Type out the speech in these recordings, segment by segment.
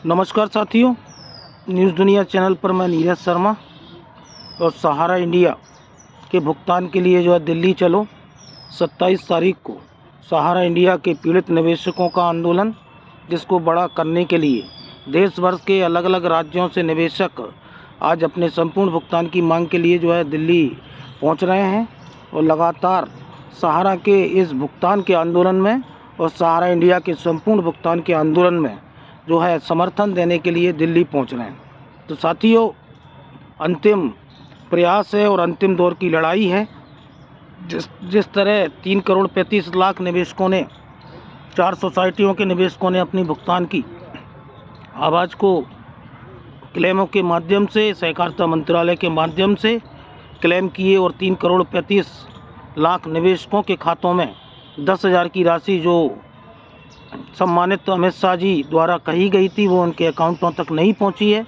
नमस्कार साथियों, न्यूज़ दुनिया चैनल पर मैं नीरज शर्मा। और सहारा इंडिया के भुगतान के लिए दिल्ली चलो 27 तारीख को सहारा इंडिया के पीड़ित निवेशकों का आंदोलन, जिसको बड़ा करने के लिए देश भर के अलग अलग राज्यों से निवेशक आज अपने संपूर्ण भुगतान की मांग के लिए दिल्ली पहुंच रहे हैं। और लगातार सहारा के इस भुगतान के आंदोलन में और सहारा इंडिया के संपूर्ण भुगतान के आंदोलन में समर्थन देने के लिए दिल्ली पहुंच रहे हैं। तो साथियों, अंतिम प्रयास है और अंतिम दौर की लड़ाई है। जिस तरह 3 करोड़ 35 लाख निवेशकों ने, 4 सोसाइटियों के निवेशकों ने अपनी भुगतान की आवाज़ को क्लेमों के माध्यम से, सहकारिता मंत्रालय के माध्यम से क्लेम किए और 3 करोड़ 35 लाख निवेशकों के खातों में 10,000 की राशि जो सम्मानित अमित शाह जी द्वारा कही गई थी वो उनके अकाउंटों तक नहीं पहुंची है।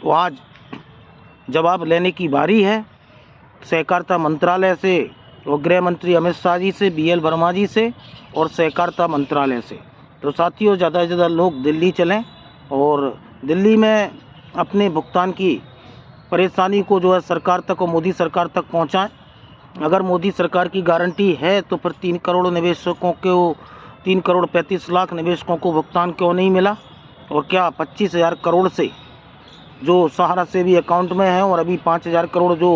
तो आज जवाब लेने की बारी है सहकारिता मंत्रालय से और गृह मंत्री अमित शाह जी से, BL वर्मा जी से और सहकारिता मंत्रालय से। तो साथियों, ज़्यादा से ज़्यादा लोग दिल्ली चलें और दिल्ली में अपने भुगतान की परेशानी को सरकार तक और मोदी सरकार तक पहुंचाएं। अगर मोदी सरकार की गारंटी है तो फिर 3 करोड़ निवेशकों को, 3 करोड़ 35 लाख निवेशकों को भुगतान क्यों नहीं मिला? और क्या 25,000 करोड़ से जो सहारा से भी अकाउंट में है और अभी 5,000 करोड़ जो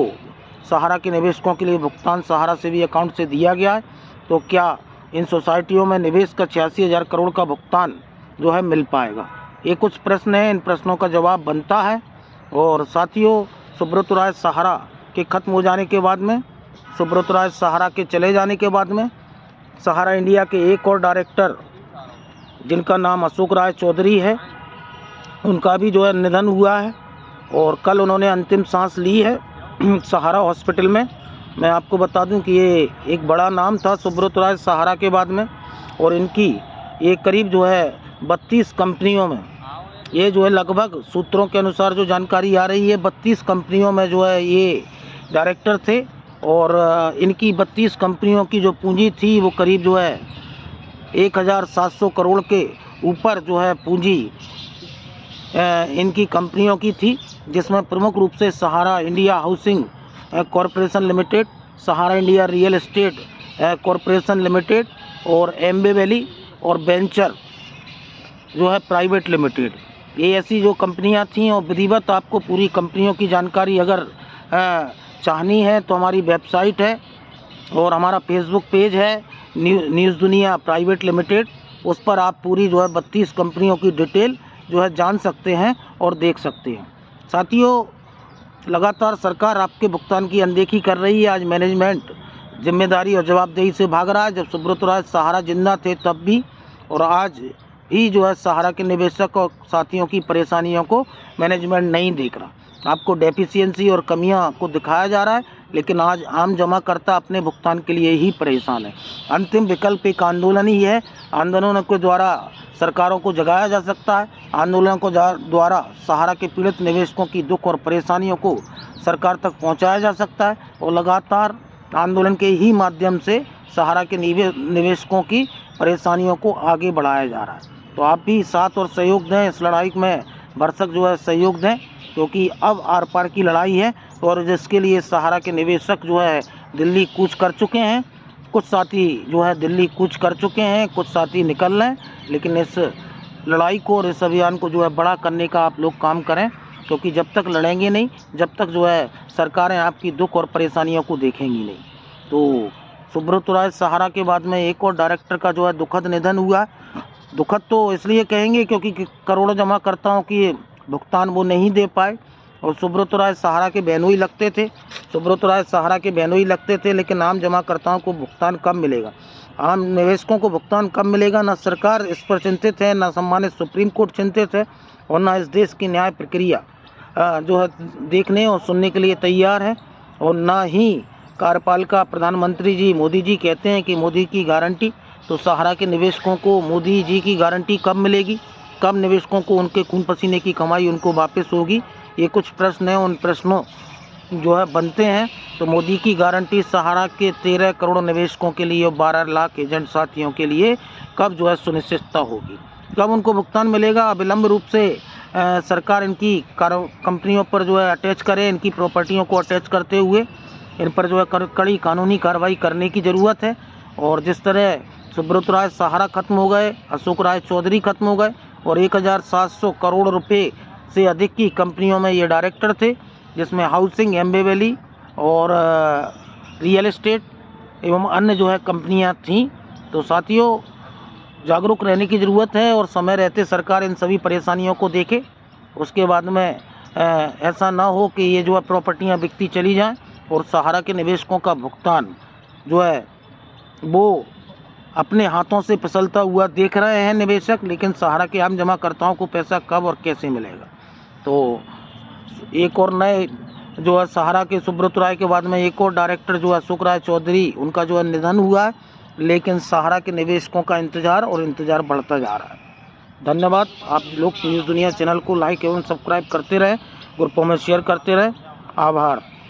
सहारा के निवेशकों के लिए भुगतान सहारा से भी अकाउंट से दिया गया है, तो क्या इन सोसाइटियों में निवेश का 86,000 करोड़ का भुगतान मिल पाएगा? ये कुछ प्रश्न हैं, इन प्रश्नों का जवाब बनता है। और साथियों, सुब्रत राय सहारा के ख़त्म हो जाने के बाद में, सुब्रत राय सहारा के चले जाने के बाद में सहारा इंडिया के एक और डायरेक्टर जिनका नाम अशोक राय चौधरी है, उनका भी निधन हुआ है और कल उन्होंने अंतिम सांस ली है सहारा हॉस्पिटल में। मैं आपको बता दूं कि ये एक बड़ा नाम था सुब्रत राय सहारा के बाद में, और इनकी ये करीब 32 कंपनियों में, ये लगभग सूत्रों के अनुसार जो जानकारी आ रही है 32 कंपनियों में ये डायरेक्टर थे। और इनकी 32 कंपनियों की जो पूंजी थी वो करीब 1,700 करोड़ के ऊपर पूंजी इनकी कंपनियों की थी, जिसमें प्रमुख रूप से Sahara India housing corporation limited, Sahara India real estate corporation limited और एम्बे वैली और वेंचर प्राइवेट लिमिटेड, ये ऐसी जो कंपनियां थीं। और विधिवत आपको पूरी कंपनियों की जानकारी अगर चाहनी है तो हमारी वेबसाइट है और हमारा फेसबुक पेज है न्यूज़ दुनिया प्राइवेट लिमिटेड, उस पर आप पूरी 32 कंपनियों की डिटेल जान सकते हैं और देख सकते हैं। साथियों, लगातार सरकार आपके भुगतान की अनदेखी कर रही है। आज मैनेजमेंट जिम्मेदारी और जवाबदेही से भाग रहा है। जब सुब्रत राय सहारा जिंदा थे तब भी और आज भी सहारा के निवेशक और साथियों की परेशानियों को मैनेजमेंट नहीं देख रहा। आपको डेफिशिएंसी और कमियां को दिखाया जा रहा है, लेकिन आज आम जमाकर्ता अपने भुगतान के लिए ही परेशान है। अंतिम विकल्प एक आंदोलन ही है। आंदोलनों के द्वारा सरकारों को जगाया जा सकता है। आंदोलनों को द्वारा सहारा के पीड़ित निवेशकों की दुख और परेशानियों को सरकार तक पहुंचाया जा सकता है और लगातार आंदोलन के ही माध्यम से सहारा के निवेशकों की परेशानियों को आगे बढ़ाया जा रहा है। तो आप भी साथ और सहयोग दें, इस लड़ाई में भरसक सहयोग दें, क्योंकि अब आर पार की लड़ाई है और जिसके लिए सहारा के निवेशक दिल्ली कूच कर चुके हैं। कुछ साथी दिल्ली कूच कर चुके हैं, कुछ साथी निकल रहे हैं, लेकिन इस लड़ाई को और इस अभियान को बड़ा करने का आप लोग काम करें, क्योंकि जब तक लड़ेंगे नहीं, जब तक सरकारें आपकी दुख और परेशानियों को देखेंगी नहीं। तो सुब्रत राय सहारा के बाद में एक और डायरेक्टर का दुखद निधन हुआ। दुखद तो इसलिए कहेंगे क्योंकि करोड़ों जमाकर्ताओं की भुगतान वो नहीं दे पाए और सुब्रत राय सहारा के बहनोई लगते थे। सुब्रत राय सहारा के बहनोई लगते थे, लेकिन आम जमाकर्ताओं को भुगतान कब मिलेगा, आम निवेशकों को भुगतान कब मिलेगा? ना सरकार इस पर चिंतित है, ना सम्मानित सुप्रीम कोर्ट चिंतित है और ना इस देश की न्याय प्रक्रिया देखने और सुनने के लिए तैयार है। और ना ही कार्यपालिका प्रधानमंत्री जी मोदी जी कहते हैं कि मोदी की गारंटी, तो सहारा के निवेशकों को मोदी जी की गारंटी कब मिलेगी? कब निवेशकों को उनके खून पसीने की कमाई उनको वापस होगी? ये कुछ प्रश्न हैं। उन प्रश्नों बनते हैं तो मोदी की गारंटी सहारा के 13 करोड़ निवेशकों के लिए और 12 लाख एजेंट साथियों के लिए कब सुनिश्चितता होगी, कब उनको भुगतान मिलेगा? अविलंब रूप से सरकार इनकी कंपनियों पर जो है अटैच करे, इनकी प्रॉपर्टियों को अटैच करते हुए इन पर जो है कड़ी कानूनी कार्रवाई करने की ज़रूरत है। और जिस तरह सुब्रत राय सहारा खत्म हो गए, अशोक राय चौधरी खत्म हो गए और 1700 करोड़ रुपए से अधिक की कंपनियों में ये डायरेक्टर थे, जिसमें हाउसिंग, एम्बे वैली और रियल एस्टेट एवं अन्य जो है कंपनियां थीं। तो साथियों, जागरूक रहने की ज़रूरत है और समय रहते सरकार इन सभी परेशानियों को देखे। उसके बाद में ऐसा ना हो कि ये जो है प्रॉपर्टियां बिकती चली जाएं और सहारा के निवेशकों का भुगतान जो है वो अपने हाथों से फिसलता हुआ देख रहे हैं निवेशक, लेकिन सहारा के आम जमाकर्ताओं को पैसा कब और कैसे मिलेगा। तो एक और नए जो है सहारा के सुब्रत राय के बाद में एक और डायरेक्टर जो है अशोक राय चौधरी, उनका जो है निधन हुआ है, लेकिन सहारा के निवेशकों का इंतजार बढ़ता जा रहा है। धन्यवाद। आप लोग न्यूज़ दुनिया चैनल को लाइक एवं सब्सक्राइब करते रहें, ग्रुपों में शेयर करते रहें। आभार।